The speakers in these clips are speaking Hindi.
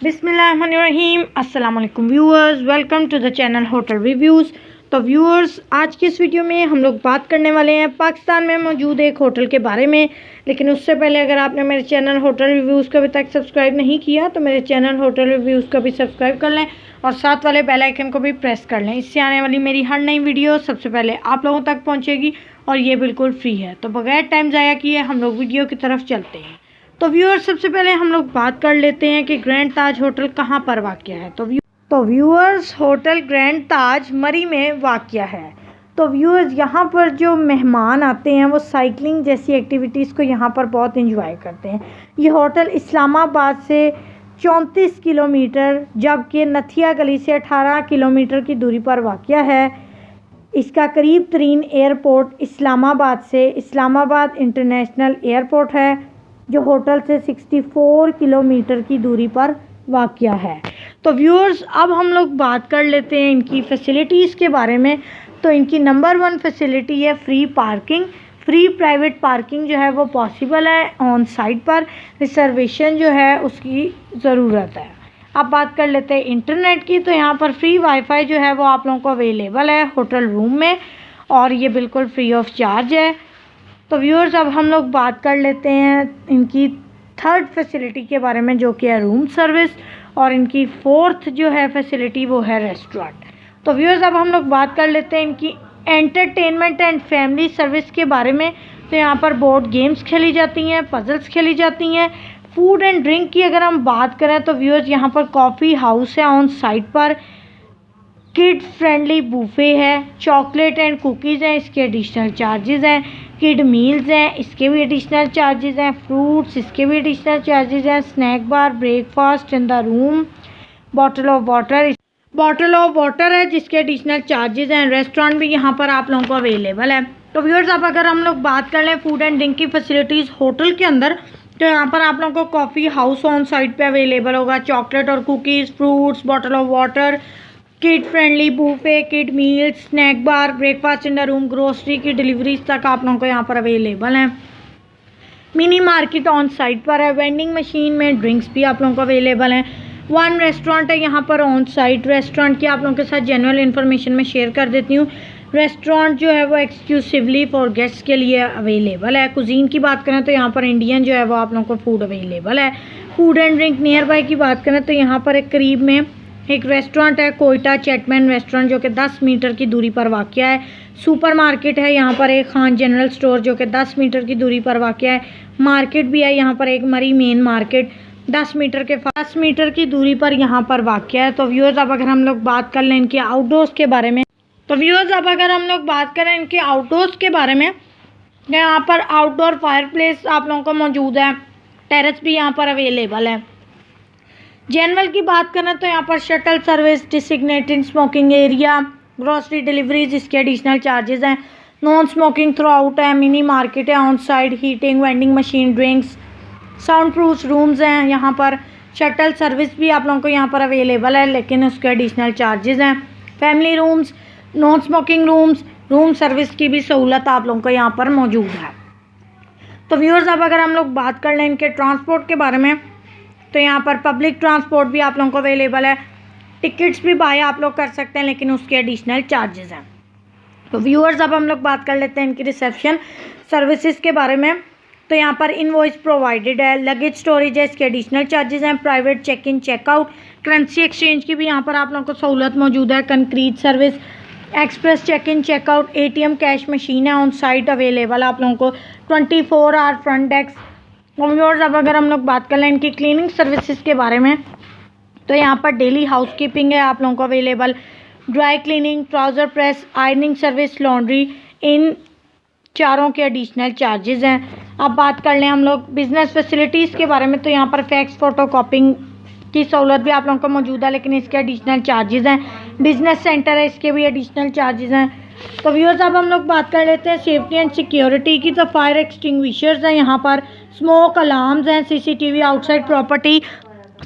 बिस्मिल्लाहिर्रहमानिर्रहीम। अस्सलाम वालेकुम viewers, welcome to the channel hotel reviews. तो व्यूअर्स, आज की इस वीडियो में हम लोग बात करने वाले हैं पाकिस्तान में मौजूद एक होटल के बारे में। लेकिन उससे पहले अगर आपने मेरे चैनल होटल रिव्यूज़ को अभी तक सब्सक्राइब नहीं किया तो मेरे चैनल होटल रिव्यूज़ को भी सब्सक्राइब कर लें और साथ वाले बेल आइकन को भी प्रेस कर लें। इससे आने वाली मेरी हर नई वीडियो सबसे पहले आप लोगों तक पहुँचेगी और ये बिल्कुल फ्री है। तो बगैर टाइम ज़ाया किए हम लोग वीडियो की तरफ चलते हैं। तो व्यूअर्स, सबसे पहले हम लोग बात कर लेते हैं कि ग्रैंड ताज होटल कहाँ पर वाक़या है। तो व्यूअर्स, होटल ग्रैंड ताज मरी में वाक़या है। तो व्यूअर्स, यहाँ पर जो मेहमान आते हैं वो साइकिलिंग जैसी एक्टिविटीज़ को यहाँ पर बहुत इंजॉय करते हैं। ये होटल इस्लामाबाद से 34 किलोमीटर जबकि नथिया गली से 18 किलोमीटर की दूरी पर वाक़या है। इसका करीब तरीन एयरपोर्ट इस्लामाबाद से इस्लामाबाद इंटरनेशनल एयरपोर्ट है जो होटल से 64 किलोमीटर की दूरी पर वाक़या है। तो व्यूअर्स, अब हम लोग बात कर लेते हैं इनकी फ़ैसिलिटीज़ के बारे में। तो इनकी नंबर 1 फैसिलिटी है free parking. Free private parking जो है वो पॉसिबल है ऑन साइट पर। रिजर्वेशन जो है उसकी ज़रूरत है। अब बात कर लेते हैं इंटरनेट की। तो यहाँ पर फ्री वाईफाई जो है वो आप लोगों को अवेलेबल है होटल रूम में और ये बिल्कुल फ्री ऑफ चार्ज है। तो व्यूअर्स, अब हम लोग बात कर लेते हैं इनकी 3rd फैसिलिटी के बारे में जो कि है रूम सर्विस, और इनकी 4th जो है फैसिलिटी वो है रेस्टोरेंट। तो व्यूअर्स, अब हम लोग बात कर लेते हैं इनकी एंटरटेनमेंट एंड फैमिली सर्विस के बारे में। तो यहाँ पर बोर्ड गेम्स खेली जाती हैं, पजल्स खेली जाती हैं। फूड एंड ड्रिंक की अगर हम बात करें तो व्यूअर्स, यहाँ पर कॉफ़ी हाउस है ऑन साइट पर। किड फ्रेंडली बूफे है। चॉकलेट एंड कुकीज़ हैं, इसके एडिशनल चार्जेस हैं। किड मील्स हैं, इसके भी एडिशनल चार्जेस हैं। फ्रूट्स, इसके भी एडिशनल चार्जेस हैं। Snack bar, breakfast in the room. Bottle of water है जिसके एडिशनल चार्जेस हैं। रेस्टोरेंट भी यहाँ पर आप लोगों को अवेलेबल है। तो व्यूअर्स, अब अगर हम लोग बात कर लें फूड एंड ड्रिंक की फैसिलिटीज़ होटल के अंदर, तो यहाँ पर आप लोगों को कॉफ़ी हाउस ऑन साइट पे अवेलेबल होगा। चॉकलेट और cookies, fruits, bottle of water, kid friendly buffet, kid meals, snack bar, breakfast in the room, grocery की डिलीवरीज तक आप लोगों को यहाँ पर अवेलेबल हैं। मिनी मार्केट ऑन साइट पर है। वेंडिंग मशीन में ड्रिंक्स भी आप लोगों को अवेलेबल हैं। 1 रेस्टोरेंट है यहाँ पर ऑन साइट। रेस्टोरेंट की आप लोगों के साथ जनरल इन्फॉर्मेशन में शेयर कर देती हूँ। रेस्टोरेंट जो है वो एक्सक्लूसिवली फॉर गेस्ट्स के लिए अवेलेबल है। कुजीन की बात करें तो यहाँ पर इंडियन जो है वो आप लोगों को फूड अवेलेबल है। Food and drink near by की बात करें तो यहाँ पर एक करीब में एक रेस्टोरेंट है कोयटा चैटमैन रेस्टोरेंट जो कि 10 मीटर की दूरी पर वाक़या है। सुपर मार्केट है यहाँ पर एक खान जनरल स्टोर जो कि 10 मीटर की दूरी पर वाक़या है। मार्केट भी है यहाँ पर एक मरी मेन मार्केट 10 मीटर की दूरी पर यहाँ पर वाक़या है। तो व्यूअर्स, अब अगर हम लोग बात कर लें इनके आउटडोर्स के बारे में, तो यहाँ पर आउटडोर फायर प्लेस आप लोगों को मौजूद है। टेरेस भी यहाँ पर अवेलेबल है। जनरल की बात करें तो यहाँ पर shuttle service, designated smoking area, grocery deliveries, इसके एडिशनल चार्जेस हैं। नॉन स्मोकिंग थ्रू आउट है। मिनी मार्केट है on side. Heating, vending machine, drinks, soundproof rooms हैं यहाँ पर। शटल सर्विस भी आप लोगों को यहाँ पर अवेलेबल है लेकिन उसके एडिशनल चार्जेस हैं। Family rooms, non smoking rooms, room service की भी सहूलत आप लोगों को यहाँ पर मौजूद है। तो व्यूअर्स, अब अगर हम लोग बात कर लें इनके ट्रांसपोर्ट के बारे में, तो यहाँ पर पब्लिक ट्रांसपोर्ट भी आप लोगों को अवेलेबल है। टिकट्स भी बाय आप लोग कर सकते हैं लेकिन उसके एडिशनल चार्जेस हैं। तो व्यूअर्स, अब हम लोग बात कर लेते हैं इनकी रिसेप्शन सर्विसेज के बारे में। तो यहाँ पर इनवॉइस प्रोवाइडेड है। लगेज स्टोरेज है, इसके एडिशनल चार्जेस हैं। Private check in checkout, currency exchange की भी यहाँ पर आप लोगों को सहूलत मौजूद है। Concierge service, express check in checkout, ATM cash machine है ऑन साइट अवेलेबल आप लोगों को। 24 आवर फ्रंट डेस्क। व्यूअर्स, अब अगर हम लोग बात कर लें इनकी क्लीनिंग सर्विसेज के बारे में, तो यहाँ पर डेली हाउसकीपिंग है आप लोगों को available. Dry cleaning, trouser press, ironing service, laundry, इन चारों के एडिशनल चार्जेस हैं। अब बात कर लें हम लोग बिज़नेस फैसिलिटीज़ के बारे में, तो यहाँ पर फैक्स फ़ोटो कॉपिंग की सहूलत भी आप लोगों को मौजूद है लेकिन इसके एडिशनल चार्जेस हैं। बिजनेस सेंटर है, इसके भी एडिशनल चार्जेस हैं। तो व्यूअर्स, अब हम लोग बात कर लेते हैं सेफ्टी एंड सिक्योरिटी की। तो फायर एक्सटिंग्विशर्स हैं यहाँ पर, स्मोक अलार्म्स हैं, CCTV outside property,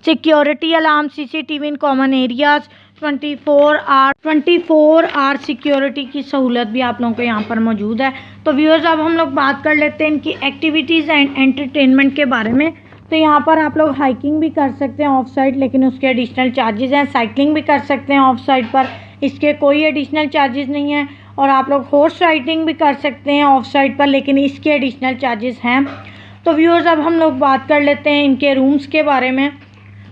security alarm, CCTV in common areas, 24 hour security की सहूलत भी आप लोगों को यहाँ पर मौजूद है। तो व्यूअर्स, अब हम लोग बात कर लेते हैं इनकी एक्टिविटीज़ एंड एंटरटेनमेंट के बारे में। तो यहाँ पर आप लोग हाइकिंग भी कर सकते हैं ऑफ साइड, लेकिन उसके एडिशनल चार्जेस हैं। साइकिलिंग भी कर सकते हैं ऑफ साइड पर, इसके कोई एडिशनल चार्जेस नहीं है। और आप लोग हॉर्स राइडिंग भी कर सकते हैं ऑफ साइड पर, लेकिन इसके एडिशनल चार्जेस हैं। तो व्यूअर्स, अब हम लोग बात कर लेते हैं इनके रूम्स के बारे में।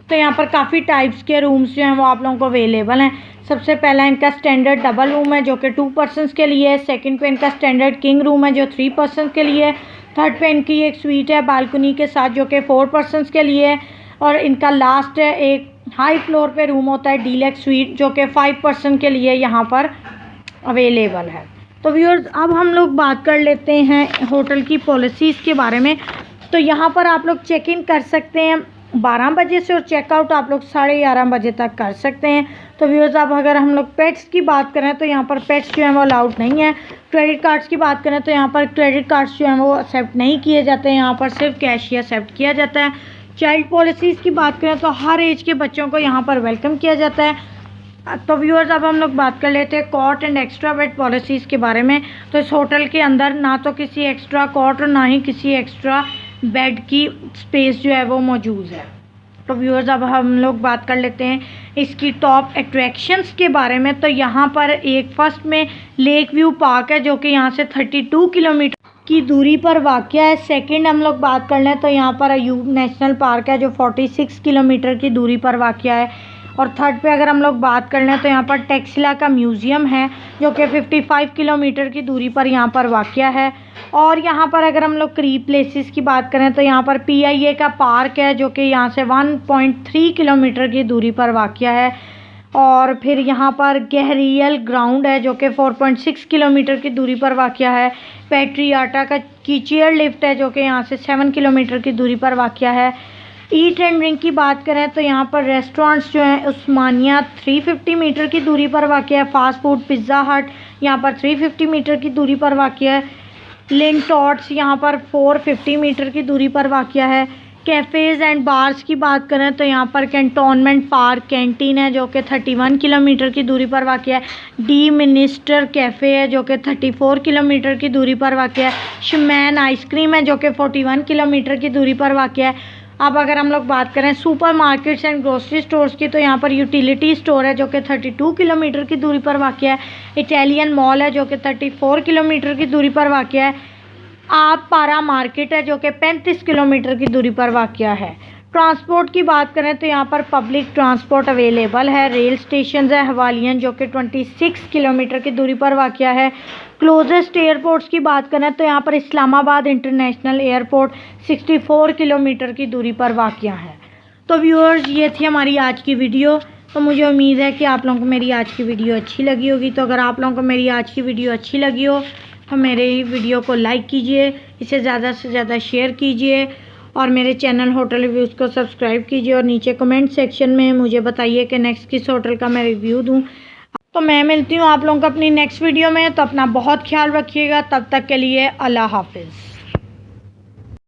तो यहाँ पर काफ़ी टाइप्स के रूम्स जो हैं वो आप लोगों को अवेलेबल हैं। सबसे पहला इनका स्टैंडर्ड डबल रूम है जो कि 2 पर्सनस के लिए है। सेकंड पे इनका स्टैंडर्ड किंग रूम है जो 3 पर्सन के लिए है। थर्ड पे इनकी एक स्वीट है बालकनी के साथ जो कि 4 पर्सनस के लिए है। और इनका लास्ट है एक हाई फ्लोर पे रूम होता है डीलक्स स्वीट जो कि 5 पर्सन के लिए यहाँ पर अवेलेबल है। तो व्यूअर्स, अब हम लोग बात कर लेते हैं होटल की पॉलिसीज़ के बारे में। तो यहाँ पर आप लोग चेक इन कर सकते हैं 12 बजे से और चेकआउट आप लोग 11:30 बजे तक कर सकते हैं। तो व्यूअर्स, अब अगर हम लोग पेट्स की बात करें तो यहाँ पर पेट्स जो हैं वो अलाउड नहीं है। क्रेडिट कार्ड्स की बात करें तो यहाँ पर क्रेडिट कार्ड्स जो हैं वो एक्सेप्ट नहीं किए जाते हैं, यहाँ पर सिर्फ कैश ही एक्सेप्ट किया जाता है। चाइल्ड पॉलिसीज़ की बात करें तो हर एज के बच्चों को यहाँ पर वेलकम किया जाता है। तो व्यूअर्स, अब हम लोग बात कर लेते हैं cot and extra bed policies के बारे में। तो इस होटल के अंदर ना तो किसी एक्स्ट्रा कॉट और ना ही किसी एक्स्ट्रा बेड की स्पेस जो है वो मौजूद है। तो व्यूअर्स, अब हम लोग बात कर लेते हैं इसकी टॉप अट्रैक्शंस के बारे में। तो यहाँ पर एक फर्स्ट में लेक व्यू पार्क है जो कि यहाँ से 32 किलोमीटर की दूरी पर वाक़या है। सेकंड हम लोग बात कर लें तो यहाँ पर अयूब नेशनल पार्क है जो 46 किलोमीटर की दूरी पर वाक़या है। और थर्ड पे अगर हम लोग बात कर लें तो यहाँ पर टेक्सिला का म्यूज़ियम है जो कि 55 किलोमीटर की दूरी पर यहाँ पर वाक़या है। और यहाँ पर अगर हम लोग करीब प्लेसेस की बात करें तो यहाँ पर PIA का पार्क है जो कि यहाँ से 1.3 किलोमीटर की दूरी पर वाक़या है। और फिर यहाँ पर गहरियल ग्राउंड है जो कि 4.6 किलोमीटर की दूरी पर वाक़या है। पेट्रियाटा की चेयर लिफ्ट है जो कि यहाँ से 7 किलोमीटर की दूरी पर वाक़या है। ईट एंड ड्रिंक की बात करें तो यहाँ पर रेस्टोरेंट्स जो हैं उस्मानिया 350 मीटर की दूरी पर वाक़या है। फास्ट फूड पिज़्ज़ा हट यहाँ पर 350 मीटर की दूरी पर वाक़या है। लिंटॉट्स यहाँ पर 450 मीटर की दूरी पर वाक़या है। कैफ़ेज़ एंड बार्स की बात करें तो यहाँ पर कैंटोनमेंट पार्क कैंटीन है जो कि 31 किलोमीटर की दूरी पर वाक़या है। डी मिनिस्टर कैफ़े है जो कि 34 किलोमीटर की दूरी पर वाक़या है। शमैन आइसक्रीम है जो कि 41 किलोमीटर की दूरी पर वाक़या है। अब अगर हम लोग बात करें super markets and grocery stores की तो यहाँ पर यूटिलिटी स्टोर है जो कि 32 किलोमीटर की दूरी पर वाक़या है। इटालियन मॉल है जो कि 34 किलोमीटर की दूरी पर वाक़या है। आप पारा मार्केट है जो कि 35 किलोमीटर की दूरी पर वाक़या है। ट्रांसपोर्ट की बात करें तो यहाँ पर पब्लिक ट्रांसपोर्ट अवेलेबल है। रेल स्टेशन है हवालियन जो कि 26 किलोमीटर की दूरी पर वाक़या है। क्लोजेस्ट एयरपोर्ट्स की बात करें तो यहाँ पर इस्लामाबाद इंटरनेशनल एयरपोर्ट 64 किलोमीटर की दूरी पर वाक़या है। तो व्यूअर्स, ये थी हमारी आज की वीडियो। तो मुझे उम्मीद है कि आप लोगों को मेरी आज की वीडियो अच्छी लगी होगी। तो अगर आप लोगों को मेरी आज की वीडियो अच्छी लगी हो तो मेरे वीडियो को लाइक कीजिए, इसे ज़्यादा से ज़्यादा शेयर कीजिए और मेरे चैनल होटल रिव्यूज़ को सब्सक्राइब कीजिए। और नीचे कमेंट सेक्शन में मुझे बताइए कि नेक्स्ट किस होटल का मैं रिव्यू दूँ। तो मैं मिलती हूँ आप लोगों को अपनी नेक्स्ट वीडियो में। तो अपना बहुत ख्याल रखिएगा। तब तक के लिए अल्लाह हाफिज़।